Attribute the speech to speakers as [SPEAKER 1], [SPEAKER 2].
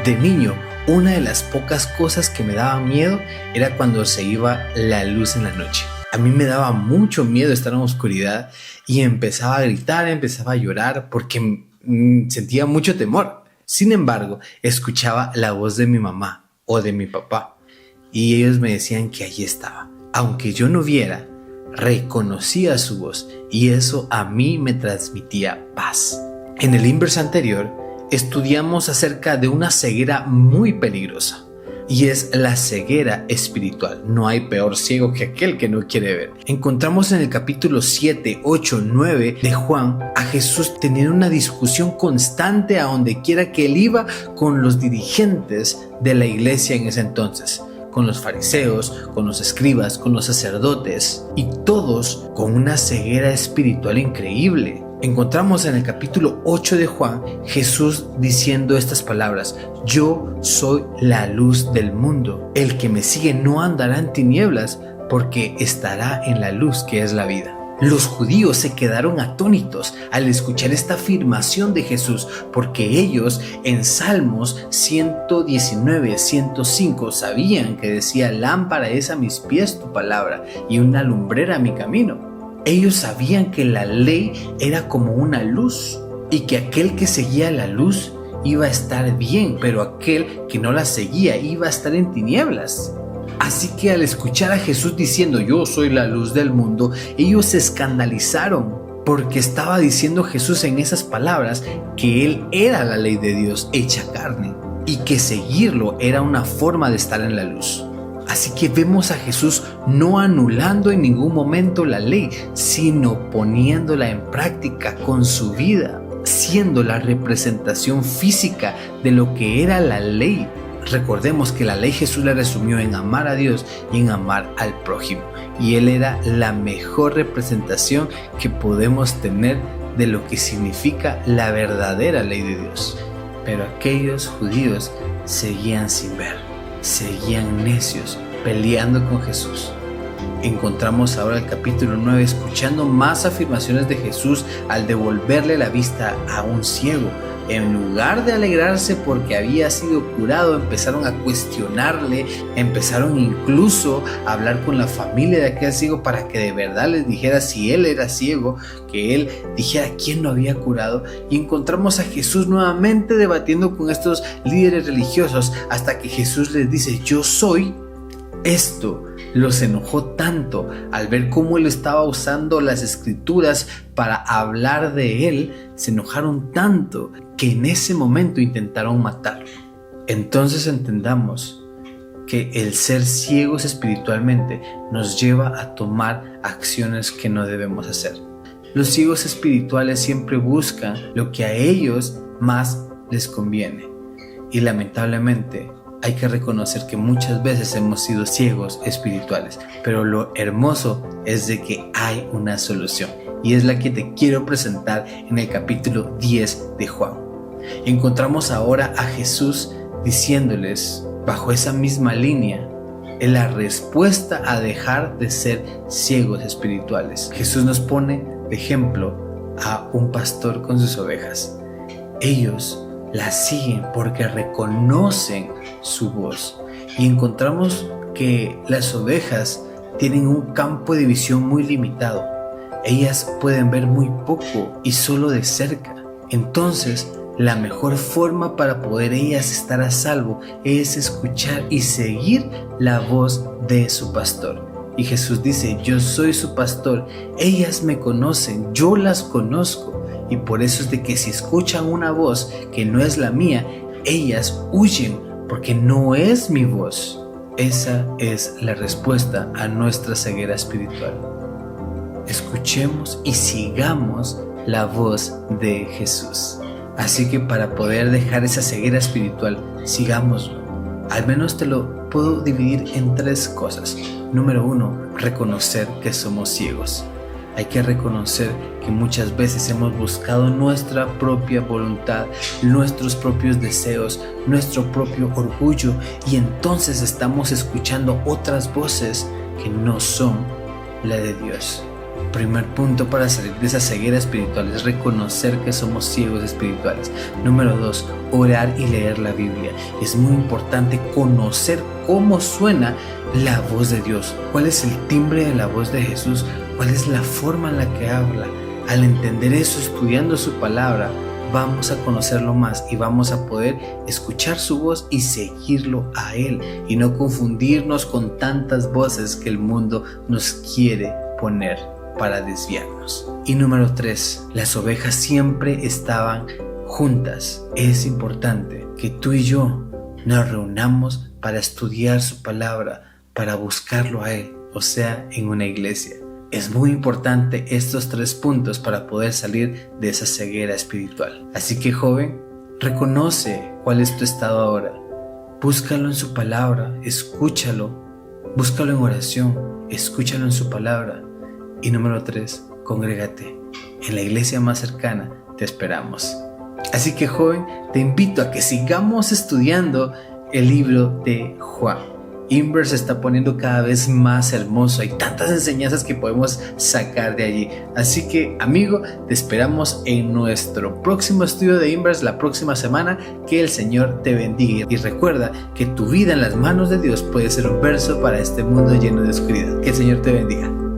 [SPEAKER 1] De niño, una de las pocas cosas que me daba miedo era cuando se iba la luz en la noche. A mí me daba mucho miedo estar en la oscuridad y empezaba a gritar, empezaba a llorar porque sentía mucho temor. Sin embargo, escuchaba la voz de mi mamá o de mi papá y ellos me decían que allí estaba. Aunque yo no viera, reconocía su voz y eso a mí me transmitía paz. En el inverso anterior, estudiamos acerca de una ceguera muy peligrosa y es la ceguera espiritual. No hay peor ciego que aquel que no quiere ver. Encontramos en el capítulo 7, 8, 9 de Juan a Jesús teniendo una discusión constante a donde quiera que él iba con los dirigentes de la iglesia en ese entonces, con los fariseos, con los escribas, con los sacerdotes y todos con una ceguera espiritual increíble. Encontramos en el capítulo 8 de Juan Jesús diciendo estas palabras: yo soy la luz del mundo, el que me sigue no andará en tinieblas porque estará en la luz que es la vida. Los judíos se quedaron atónitos al escuchar esta afirmación de Jesús porque ellos en Salmos 119, 105 sabían que decía: lámpara es a mis pies tu palabra y una lumbrera a mi camino. Ellos sabían que la ley era como una luz y que aquel que seguía la luz iba a estar bien, pero aquel que no la seguía iba a estar en tinieblas. Así que al escuchar a Jesús diciendo: yo soy la luz del mundo, ellos se escandalizaron porque estaba diciendo Jesús en esas palabras que Él era la ley de Dios hecha carne y que seguirlo era una forma de estar en la luz. Así que vemos a Jesús no anulando en ningún momento la ley, sino poniéndola en práctica con su vida, siendo la representación física de lo que era la ley. Recordemos que la ley Jesús la resumió en amar a Dios y en amar al prójimo. Y Él era la mejor representación que podemos tener de lo que significa la verdadera ley de Dios. Pero aquellos judíos seguían sin ver. Seguían necios, peleando con Jesús. Encontramos ahora el capítulo 9 escuchando más afirmaciones de Jesús al devolverle la vista a un ciego. En lugar de alegrarse porque había sido curado, empezaron a cuestionarle, empezaron incluso a hablar con la familia de aquel ciego para que de verdad les dijera si él era ciego, que él dijera quién lo había curado. Y encontramos a Jesús nuevamente debatiendo con estos líderes religiosos hasta que Jesús les dice: yo soy. Esto los enojó tanto al ver cómo él estaba usando las escrituras para hablar de él, se enojaron tanto que en ese momento intentaron matarlo. Entonces entendamos que el ser ciegos espiritualmente nos lleva a tomar acciones que no debemos hacer. Los ciegos espirituales siempre buscan lo que a ellos más les conviene y lamentablemente hay que reconocer que muchas veces hemos sido ciegos espirituales, pero lo hermoso es de que hay una solución y es la que te quiero presentar en el capítulo 10 de Juan. Encontramos ahora a Jesús diciéndoles, bajo esa misma línea, en la respuesta a dejar de ser ciegos espirituales. Jesús nos pone de ejemplo a un pastor con sus ovejas. Ellos la siguen porque reconocen su voz y encontramos que las ovejas tienen un campo de visión muy limitado. Ellas pueden ver muy poco y solo de cerca. Entonces, la mejor forma para poder ellas estar a salvo es escuchar y seguir la voz de su pastor. Y Jesús dice: yo soy su pastor, ellas me conocen, yo las conozco. Y por eso es de que si escuchan una voz que no es la mía, ellas huyen porque no es mi voz. Esa es la respuesta a nuestra ceguera espiritual. Escuchemos y sigamos la voz de Jesús. Así que para poder dejar esa ceguera espiritual, sigámoslo. Al menos te lo puedo dividir en 3 cosas. Número 1, reconocer que somos ciegos. Hay que reconocer que muchas veces hemos buscado nuestra propia voluntad, nuestros propios deseos, nuestro propio orgullo y entonces estamos escuchando otras voces que no son la de Dios. Primer punto para salir de esa ceguera espiritual es reconocer que somos ciegos espirituales. Número 2, orar y leer la Biblia. Es muy importante conocer cómo suena la voz de Dios, cuál es el timbre de la voz de Jesús, cuál es la forma en la que habla. Al entender eso, estudiando su palabra, vamos a conocerlo más y vamos a poder escuchar su voz y seguirlo a Él y no confundirnos con tantas voces que el mundo nos quiere poner para desviarnos. Y número 3, las ovejas siempre estaban juntas. Es importante que tú y yo nos reunamos para estudiar su palabra, para buscarlo a Él, o sea, en una iglesia. Es muy importante estos 3 puntos para poder salir de esa ceguera espiritual. Así que, joven, reconoce cuál es tu estado ahora. Búscalo en su palabra, escúchalo, búscalo en oración, escúchalo en su palabra. Y número 3, congrégate. En la iglesia más cercana te esperamos. Así que, joven, te invito a que sigamos estudiando el libro de Juan. Inverse se está poniendo cada vez más hermoso. Hay tantas enseñanzas que podemos sacar de allí. Así que, amigo, te esperamos en nuestro próximo estudio de Inverse la próxima semana. Que el Señor te bendiga. Y recuerda que tu vida en las manos de Dios puede ser un verso para este mundo lleno de oscuridad. Que el Señor te bendiga.